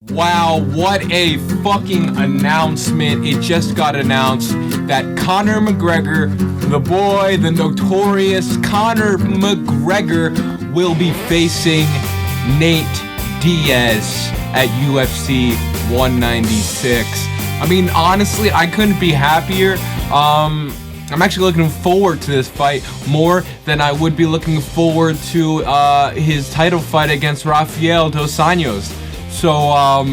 Wow, what a fucking announcement. It just got announced that Conor McGregor, the boy, the notorious Conor McGregor, will be facing Nate Diaz at UFC 196. I mean, honestly, I couldn't be happier. I'm actually looking forward to this fight more than I would be looking forward to his title fight against Rafael dos Anjos. So, I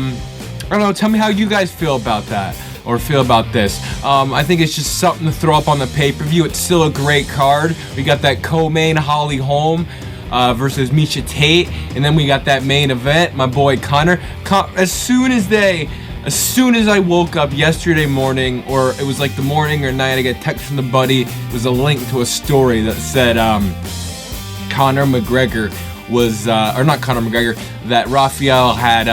don't know, tell me how you guys feel about that, or feel about this. I think it's just something to throw up on the pay-per-view. It's still a great card. We got that co-main, Holly Holm versus Miesha Tate, and then we got that main event, my boy Conor. As soon as I woke up yesterday morning, or it was like the morning or night, I get a text from the buddy. It was a link to a story that said Conor McGregor was, or not Conor McGregor, that Rafael had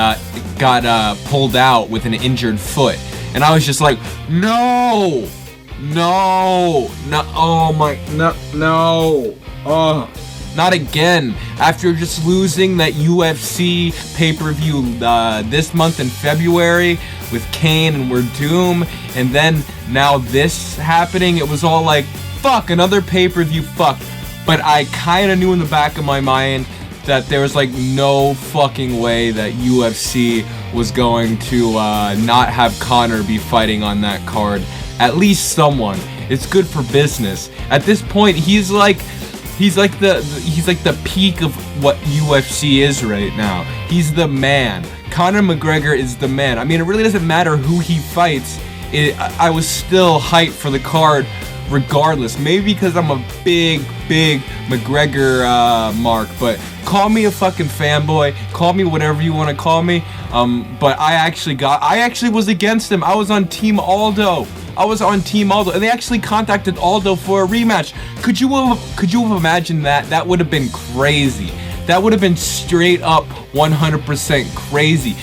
got pulled out with an injured foot. And I was just like, no, not again. After just losing that UFC pay-per-view this month in February with Kane and We're Doom, and then now this happening, it was all like, fuck, another pay-per-view, fuck. But I kind of knew in the back of my mind that there was like no fucking way that UFC was going to not have Conor be fighting on that card. At least someone. It's good for business. At this point, he's like the peak of what UFC is right now. He's the man. Conor McGregor is the man. I mean, it really doesn't matter who he fights. I was still hyped for the card regardless. Maybe because I'm a big McGregor mark, but call me a fucking fanboy, call me whatever you want to call me, but I actually was against him. I was on Team Aldo, and they actually contacted Aldo for a rematch. Could you have imagined that? That would have been crazy. That would have been straight up 100% crazy.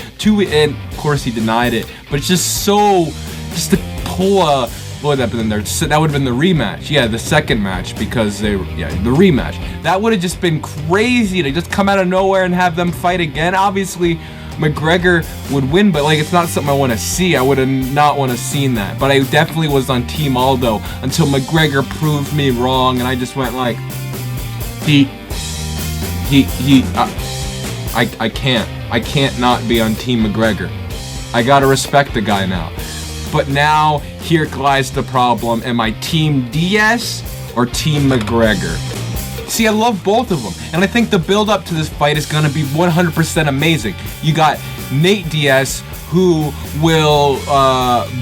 And of course he denied it, but it's just to pull a, what would that been there? That would have been the rematch. Yeah, the second match, because the rematch. That would have just been crazy to just come out of nowhere and have them fight again. Obviously, McGregor would win, but like, it's not something I want to see. I would have not want to seen that. But I definitely was on Team Aldo until McGregor proved me wrong, and I just went like, I can't not be on Team McGregor. I gotta respect the guy now. But now, here lies the problem. Am I Team Diaz or Team McGregor? See, I love both of them. And I think the build-up to this fight is going to be 100% amazing. You got Nate Diaz, who will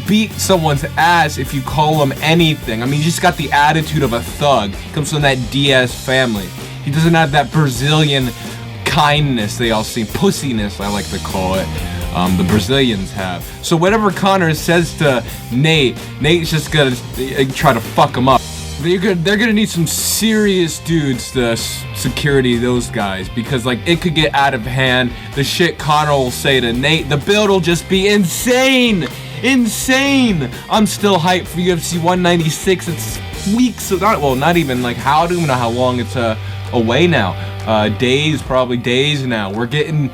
beat someone's ass if you call him anything. I mean, he just got the attitude of a thug. He comes from that Diaz family. He doesn't have that Brazilian kindness they all see. Pussiness, I like to call it. The Brazilians have. So whatever Conor says to Nate's just gonna try to fuck him up. They're gonna need some serious dudes to security those guys, because like, it could get out of hand. The shit Conor will say to Nate, the build will just be insane. I'm still hyped for UFC 196. It's weeks, not even like, I don't even know how long it's away now. Probably days now. We're getting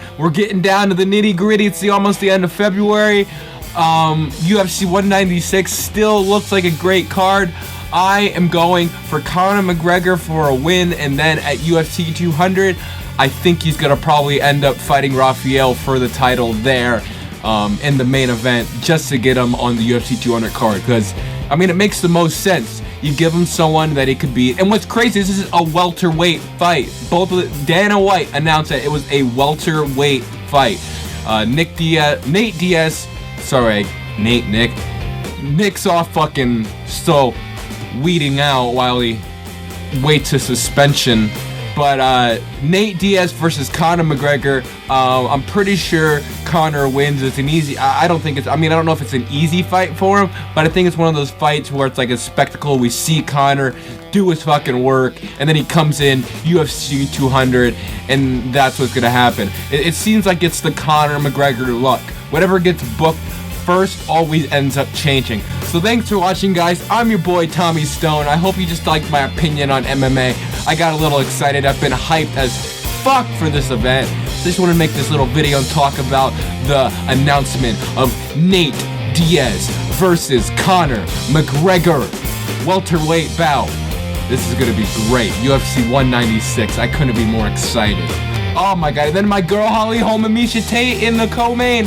down to the nitty gritty. It's almost the end of February. UFC 196 still looks like a great card. I am going for Conor McGregor for a win, and then at UFC 200, I think he's gonna probably end up fighting Rafael for the title there in the main event, just to get him on the UFC 200 card. Because I mean, it makes the most sense. You give him someone that he could beat. And what's crazy is this is a welterweight fight. Dana White announced that it was a welterweight fight. Nick's off fucking still weeding out while he waits his suspension. But Nate Diaz versus Conor McGregor, I'm pretty sure Conor wins. It's an easy, I don't know if it's an easy fight for him, but I think it's one of those fights where it's like a spectacle. We see Conor do his fucking work, and then he comes in UFC 200, and that's what's gonna happen. It seems like it's the Conor McGregor luck. Whatever gets booked first always ends up changing. So thanks for watching, guys. I'm your boy Tommy Stone. I hope you just liked my opinion on MMA. I got a little excited. I've been hyped as fuck for this event. So I just wanted to make this little video and talk about the announcement of Nate Diaz versus Conor McGregor welterweight bout. This is gonna be great. UFC 196. I couldn't be more excited. Oh my god. And then my girl Holly Holm and Misha Tate in the co-main.